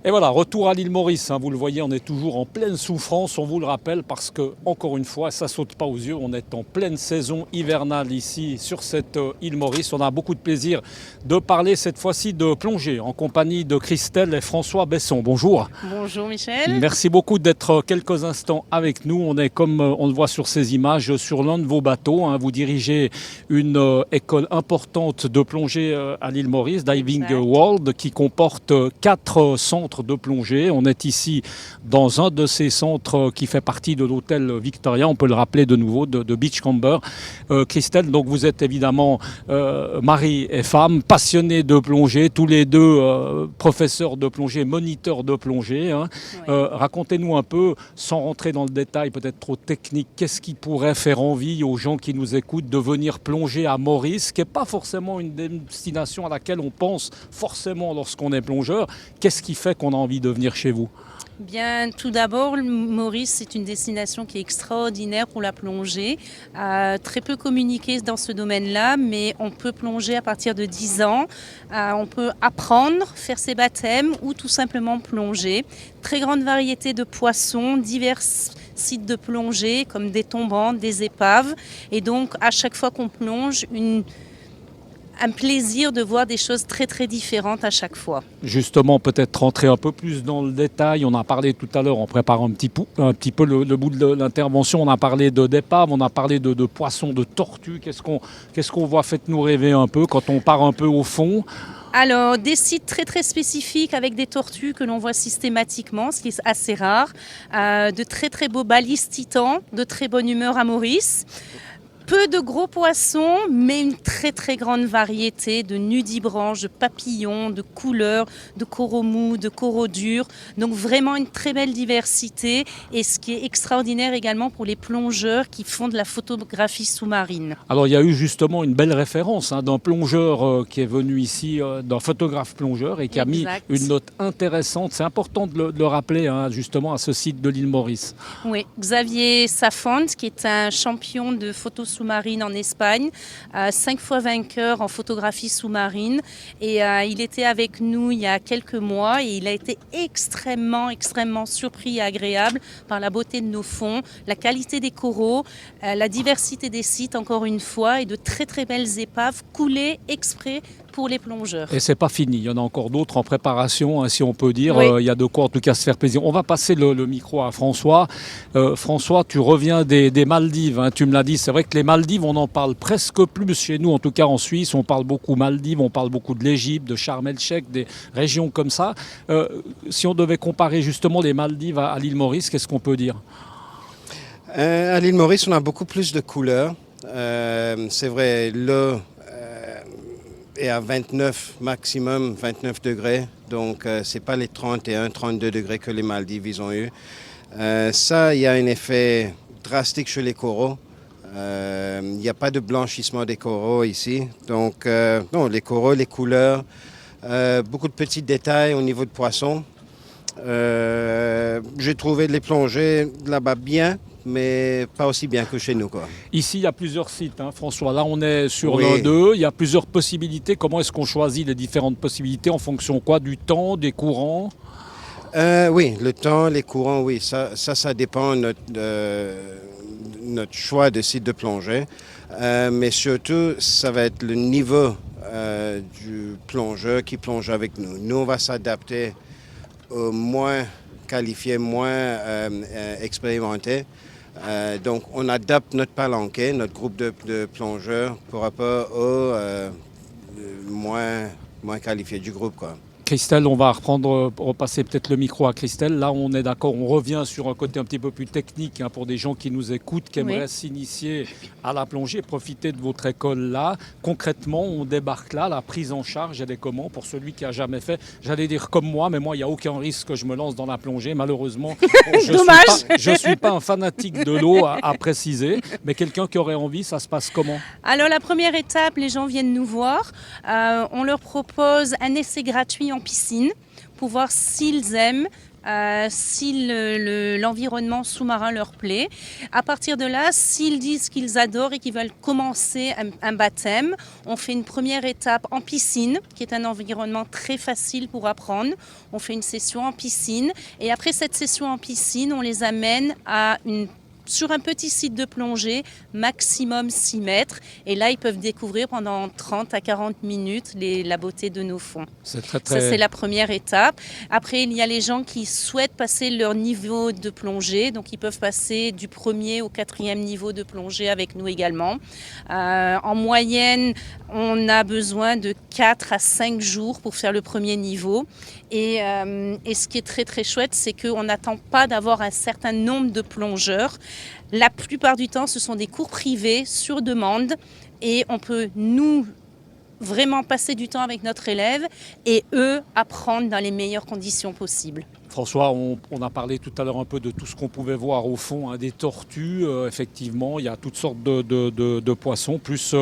Et voilà, retour à l'île Maurice, hein, vous le voyez, on est toujours en pleine souffrance, on vous le rappelle, parce que, encore une fois, ça saute pas aux yeux, on est en pleine saison hivernale ici, sur cette île Maurice. On a beaucoup de plaisir de parler cette fois-ci de plongée, en compagnie de Christelle et François Besson. Bonjour. Bonjour Michel. Merci beaucoup d'être quelques instants avec nous. On est, comme on le voit sur ces images, sur l'un de vos bateaux, hein. Vous dirigez une école importante de plongée à l'île Maurice, Diving Exact. World, qui comporte 4 centres de plongée. On est ici dans un de ces centres qui fait partie de l'hôtel Victoria, on peut le rappeler de nouveau, de Beachcomber. Christelle, donc vous êtes évidemment mari et femme, passionnés de plongée, tous les deux professeurs de plongée, moniteurs de plongée, hein. Oui. Racontez-nous un peu, sans rentrer dans le détail peut-être trop technique, qu'est-ce qui pourrait faire envie aux gens qui nous écoutent de venir plonger à Maurice, qui n'est pas forcément une destination à laquelle on pense forcément lorsqu'on est plongeur. Qu'est-ce qui fait qu'on a envie de venir chez vous ? Bien, tout d'abord, Maurice, c'est une destination qui est extraordinaire pour la plongée. Très peu communiqué dans ce domaine-là, mais on peut plonger à partir de 10 ans. On peut apprendre, faire ses baptêmes ou tout simplement plonger. Très grande variété de poissons, divers sites de plongée comme des tombantes, des épaves. Et donc, à chaque fois qu'on plonge, un plaisir de voir des choses très très différentes à chaque fois. Justement, peut-être rentrer un peu plus dans le détail. On a parlé tout à l'heure, on prépare un petit peu le bout de l'intervention. On a parlé d'épaves, on a parlé de poissons, de tortues. Qu'est-ce qu'on voit ? Faites-nous rêver un peu quand on part un peu au fond. Alors, des sites très très spécifiques avec des tortues que l'on voit systématiquement, ce qui est assez rare. De très très beaux balises titans, de très bonne humeur à Maurice. Peu de gros poissons, mais une très très grande variété de nudibranches, de papillons, de couleurs, de coraux mous, de coraux durs. Donc vraiment une très belle diversité et ce qui est extraordinaire également pour les plongeurs qui font de la photographie sous-marine. Alors il y a eu justement une belle référence, hein, d'un plongeur qui est venu ici, d'un photographe plongeur et qui a mis Exact. une note intéressante. C'est important de le rappeler, hein, justement à ce site de l'île Maurice. Oui, Xavier Safont, qui est un champion de photo sous-marine en Espagne, 5 fois vainqueur en photographie sous-marine. Et il était avec nous il y a quelques mois et il a été extrêmement surpris et agréable par la beauté de nos fonds, la qualité des coraux, la diversité des sites encore une fois et de très très belles épaves coulées exprès pour les plongeurs. Et c'est pas fini, il y en a encore d'autres en préparation, hein, si on peut dire. Oui. Il y a de quoi en tout cas se faire plaisir. On va passer le micro à François. François, tu reviens des Maldives, hein, tu me l'as dit. C'est vrai que les Maldives, on en parle presque plus chez nous, en tout cas en Suisse. On parle beaucoup Maldives, on parle beaucoup de l'Égypte, de Sharm el-Sheikh, des régions comme ça. Si on devait comparer justement les Maldives à l'île Maurice, qu'est-ce qu'on peut dire ? À l'île Maurice, on a beaucoup plus de couleurs. C'est vrai, l'eau est à 29 maximum, 29 degrés. Donc, c'est pas les 31, 32 degrés que les Maldives ils ont eu. Ça, il y a un effet drastique chez les coraux. Il n'y a pas de blanchissement des coraux ici. Donc, non, les coraux, les couleurs, beaucoup de petits détails au niveau de poissons. J'ai trouvé les plongées là-bas bien, mais pas aussi bien que chez nous, quoi. Ici, il y a plusieurs sites, hein, François. Là, on est sur Oui. l'un d'eux. Il y a plusieurs possibilités. Comment est-ce qu'on choisit les différentes possibilités en fonction quoi ? Du temps, des courants ? Oui, le temps, les courants, oui, ça dépend de notre choix de site de plongée. Mais surtout, ça va être le niveau du plongeur qui plonge avec nous. Nous, on va s'adapter aux moins qualifiés, moins expérimentés. Donc, on adapte notre palanquet, notre groupe de plongeurs par rapport aux moins qualifiés du groupe, quoi. Christelle, on va repasser peut-être le micro à Christelle. Là, on est d'accord, on revient sur un côté un petit peu plus technique, hein, pour des gens qui nous écoutent, qui aimeraient s'initier à la plongée, profiter de votre école là. Concrètement, on débarque là, la prise en charge, elle est comment pour celui qui n'a jamais fait ? J'allais dire comme moi, mais moi, il n'y a aucun risque que je me lance dans la plongée. Malheureusement, je ne suis pas un fanatique de l'eau à préciser, mais quelqu'un qui aurait envie, ça se passe comment ? Alors la première étape, les gens viennent nous voir. On leur propose un essai gratuit en piscine pour voir s'ils aiment si l'environnement sous-marin leur plaît. À partir de là, s'ils disent qu'ils adorent et qu'ils veulent commencer un baptême, on fait une première étape en piscine, qui est un environnement très facile pour apprendre. On fait une session en piscine et après cette session en piscine, on les amène sur un petit site de plongée, maximum 6 mètres. Et là, ils peuvent découvrir pendant 30 à 40 minutes la beauté de nos fonds. C'est très... Ça, c'est la première étape. Après, il y a les gens qui souhaitent passer leur niveau de plongée. Donc, ils peuvent passer du 1er au 4e niveau de plongée avec nous également. En moyenne, on a besoin de 4 à 5 jours pour faire le premier niveau. Et ce qui est très, très chouette, c'est qu'on n'attend pas d'avoir un certain nombre de plongeurs. La plupart du temps, ce sont des cours privés sur demande et on peut, nous, vraiment passer du temps avec notre élève et eux, apprendre dans les meilleures conditions possibles. François, on a parlé tout à l'heure un peu de tout ce qu'on pouvait voir au fond, des tortues, effectivement, il y a toutes sortes de poissons, plus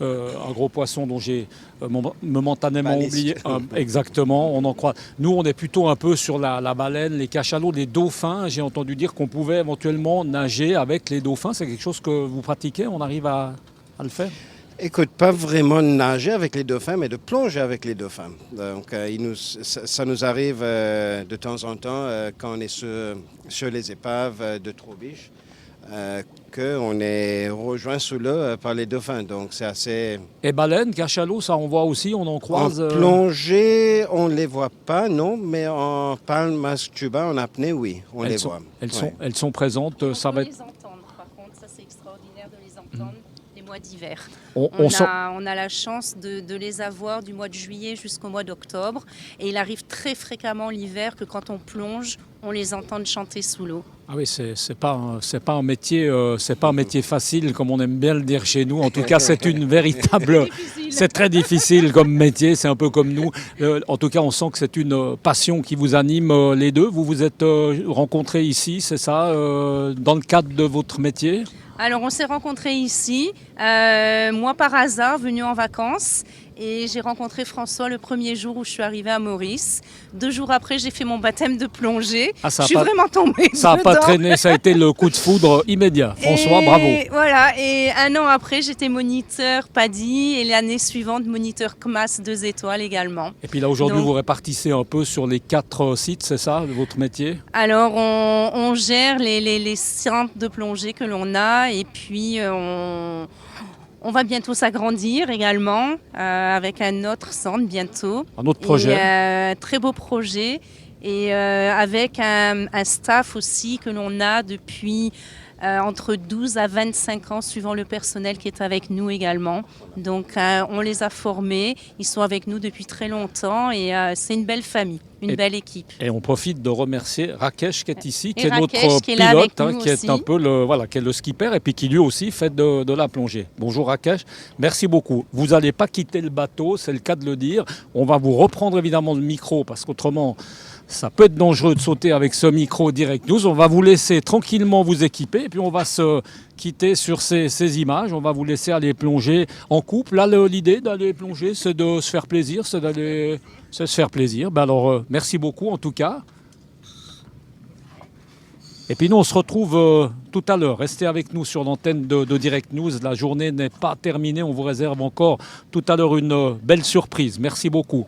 un gros poisson dont j'ai momentanément oublié. Exactement, on en croit. Nous, on est plutôt un peu sur la baleine, les cachalots, les dauphins. J'ai entendu dire qu'on pouvait éventuellement nager avec les dauphins. C'est quelque chose que vous pratiquez? On arrive à le faire? Écoute, pas vraiment nager avec les dauphins, mais de plonger avec les dauphins. Donc, ça nous arrive de temps en temps quand on est sur les épaves de Trobiche, qu'on est rejoint sous l'eau par les dauphins. Donc, c'est assez... Et baleines, cachalots, ça on voit aussi, on en croise? En plongée, on ne les voit pas, non, mais en palme, masque-tuba, en apnée, oui, on les voit. Elles sont présentes, ça va être... les entendre, par contre, ça c'est extraordinaire de les entendre. Les mois d'hiver. On a la chance de les avoir du mois de juillet jusqu'au mois d'octobre. Et il arrive très fréquemment l'hiver que quand on plonge, on les entend chanter sous l'eau. Ah oui, c'est pas un métier facile comme on aime bien le dire chez nous. En tout cas, c'est une véritable, c'est très difficile comme métier. C'est un peu comme nous. En tout cas, on sent que c'est une passion qui vous anime les deux. Vous vous êtes rencontrés ici, c'est ça, dans le cadre de votre métier? Alors, on s'est rencontrés ici, moi par hasard, venue en vacances. Et j'ai rencontré François le premier jour où je suis arrivée à Maurice. 2 jours après, j'ai fait mon baptême de plongée. Je suis vraiment tombée Ça n'a pas traîné, ça a été le coup de foudre immédiat. François, bravo. Voilà, et 1 an après, j'étais moniteur PADI et l'année suivante, moniteur CMAS 2 étoiles également. Et puis là, aujourd'hui, vous répartissez un peu sur les 4 sites, c'est ça, votre métier? Alors, on gère les centres de plongée que l'on a et puis on va bientôt s'agrandir également avec un autre centre bientôt. Un autre projet. Et, très beau projet et avec un staff aussi que l'on a depuis entre 12 à 25 ans suivant le personnel qui est avec nous également. Donc on les a formés, ils sont avec nous depuis très longtemps et c'est une belle famille. Une belle équipe. Et on profite de remercier Rakesh qui est ici, qui est notre pilote, qui est un peu qui est le skipper et puis qui lui aussi fait de la plongée. Bonjour Rakesh, merci beaucoup. Vous n'allez pas quitter le bateau, c'est le cas de le dire. On va vous reprendre évidemment le micro parce qu'autrement, ça peut être dangereux de sauter avec ce micro Direct News. On va vous laisser tranquillement vous équiper et puis on va se quitter sur ces images. On va vous laisser aller plonger en couple. Là, l'idée d'aller plonger, c'est de se faire plaisir, c'est se faire plaisir. Ben alors, merci beaucoup en tout cas. Et puis nous, on se retrouve tout à l'heure. Restez avec nous sur l'antenne de Direct News. La journée n'est pas terminée. On vous réserve encore tout à l'heure une belle surprise. Merci beaucoup.